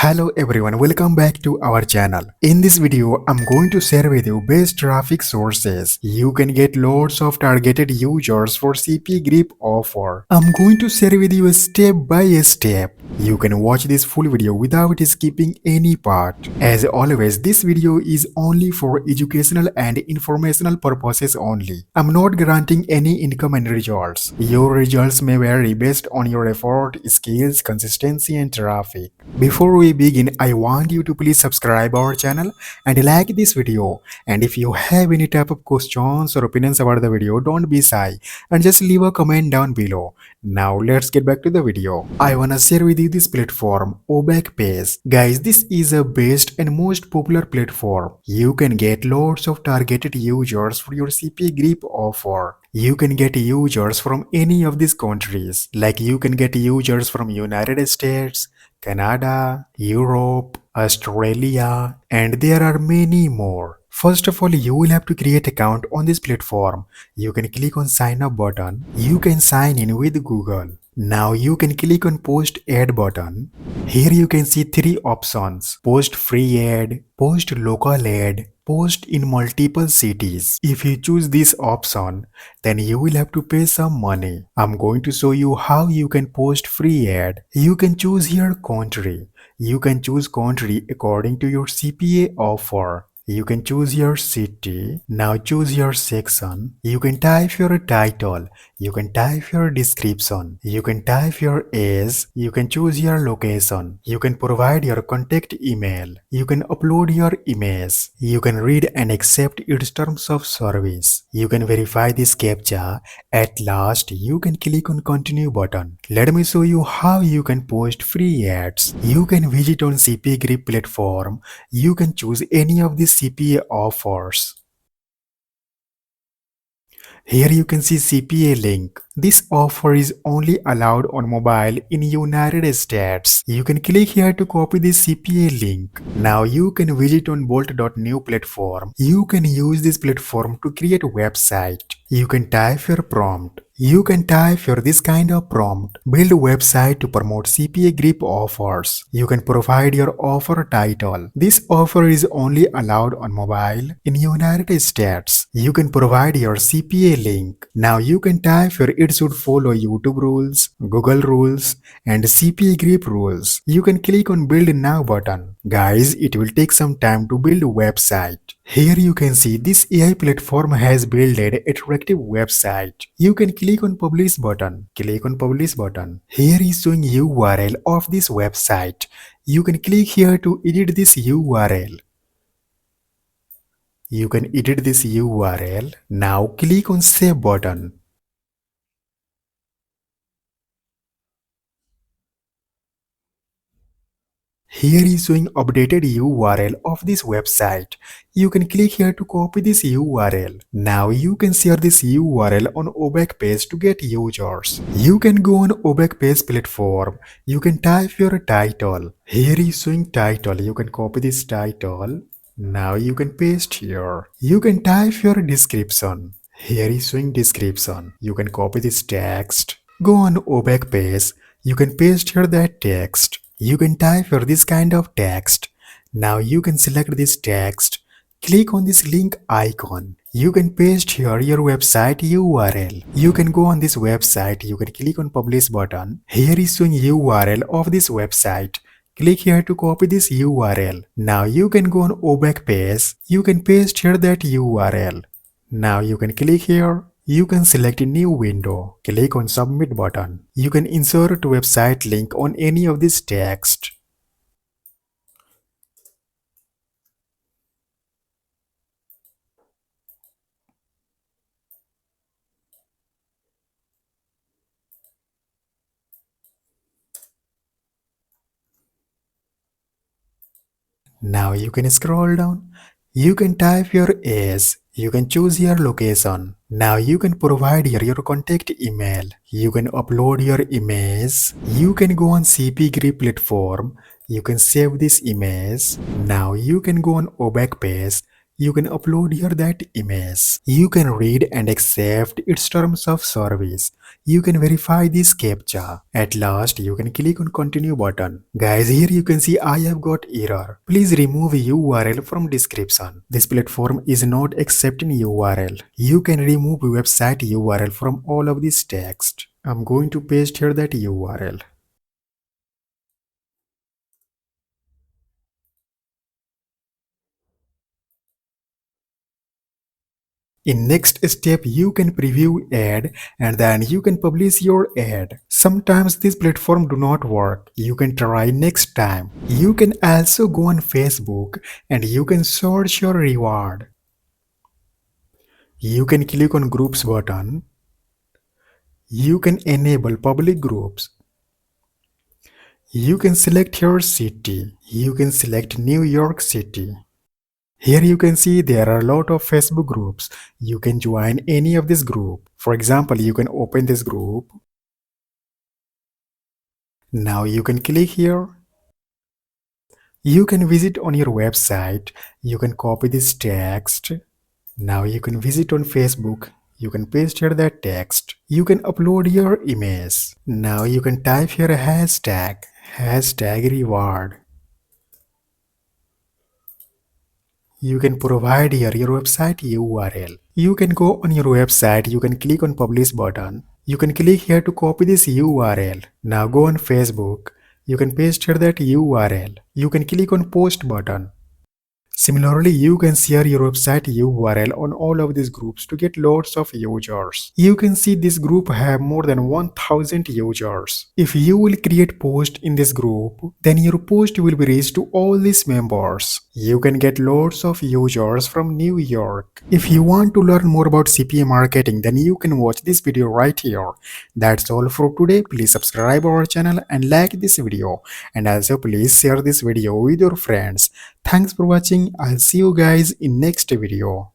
Hello everyone, welcome back to our channel. In this video, I'm going to share with you best traffic sources. You can get lots of targeted users for CPAGrip offer. I'm going to share with you a step by step. You can watch this full video without skipping any part. As always, this video is only for educational and informational purposes only. I'm not granting any income and results. Your results may vary based on your effort, skills, consistency and traffic. Before we begin, I want you to please subscribe our channel and like this video. And if you have any type of questions or opinions about the video, don't be shy and just leave a comment down below. Now let's get back to the video. I wanna share with you this platform, 𝒕𝒉𝒂𝒏𝒌. Guys, this is the best and most popular platform. You can get lots of targeted users for your CPAGrip offer. You can get users from any of these countries. Like you can get users from United States, Canada, Europe, Australia, and there are many more. First of all, you will have to create account on this platform. You can click on sign up button. You can sign in with Google. Now you can click on post ad button. Here you can see three options: post free ad, post local ad, post in multiple cities. If you choose this option, then you will have to pay some money. I'm going to show you how you can post free ad. You can choose here country. You can choose country according to your CPA offer. You can choose your city. Now choose your section. You can type your title. You can type your description. You can type your age. You can choose your location. You can provide your contact email. You can upload your image. You can read and accept its terms of service. You can verify this CAPTCHA. At last, you can click on continue button. Let me show you how you can post free ads. You can visit on CPAGrip platform. You can choose any of these CPA offers. Here you can see CPA link. This offer is only allowed on mobile in United States. You can click here to copy this CPA link. Now you can visit on bolt.new platform. You can use this platform to create a website. You can type your prompt. You can type your this kind of prompt. Build a website to promote CPAGrip offers. You can provide your offer title. This offer is only allowed on mobile in United States. You can provide your CPA link. Now you can type your it should follow YouTube rules, Google rules, and CPAGrip rules. You can click on build now button. Guys, it will take some time to build a website. Here you can see this AI platform has built an attractive website. You can click on publish button. Click on publish button. Here is showing URL of this website. You can click here to edit this URL. You can edit this URL. Now click on save button. Here is showing updated URL of this website. You can click here to copy this URL. Now you can share this URL on 𝒕𝒉𝒂𝒏𝒌 to get users. You can go on 𝒕𝒉𝒂𝒏𝒌 platform. You can type your title. Here is showing title. You can copy this title. Now you can paste here. You can type your description. Here is showing description. You can copy this text. Go on 𝒕𝒉𝒂𝒏𝒌. You can paste here that text. You can type for this kind of text. Now you can select this text. Click on this link icon. You can paste here your website URL. You can go on this website. You can click on publish button. Here is showing URL of this website. Click here to copy this URL. Now you can go on 𝒕𝒉𝒂𝒏𝒌. You can paste here that URL. Now you can click here. You can select a new window. Click on submit button. You can insert a website link on any of this text. Now you can scroll down. You can type your age. You can choose your location. Now you can provide here your contact email. You can upload your image. You can go on CPAGrip platform. You can save this image. Now you can go on 𝒕𝒉𝒂𝒏𝒌. You can upload here that image. You can read and accept its terms of service. You can verify this CAPTCHA. At last, you can click on continue button. Guys, here you can see I have got error. Please remove URL from description. This platform is not accepting URL. You can remove website URL from all of this text. I'm going to paste here that URL. In next step, you can preview ad and then you can publish your ad. Sometimes this platform do not work. You can try next time. You can also go on Facebook and you can search your reward. You can click on groups button. You can enable public groups. You can select your city. You can select New York City. Here you can see there are a lot of Facebook groups. You can join any of this group. For example, you can open this group. Now you can click here. You can visit on your website. You can copy this text. Now you can visit on Facebook. You can paste here that text. You can upload your image. Now you can type here a hashtag reward. You can provide here your website URL. You can go on your website, you can click on publish button. You can click here to copy this URL. Now go on Facebook. You can paste here that URL. You can click on post button. Similarly, you can share your website URL on all of these groups to get lots of users. You can see this group have more than 1000 users. If you will create post in this group, then your post will be reached to all these members. You can get lots of users from New York. If you want to learn more about CPA marketing, then you can watch this video right here. That's all for today. Please subscribe our channel and like this video. And also please share this video with your friends. Thanks for watching. I'll see you guys in next video.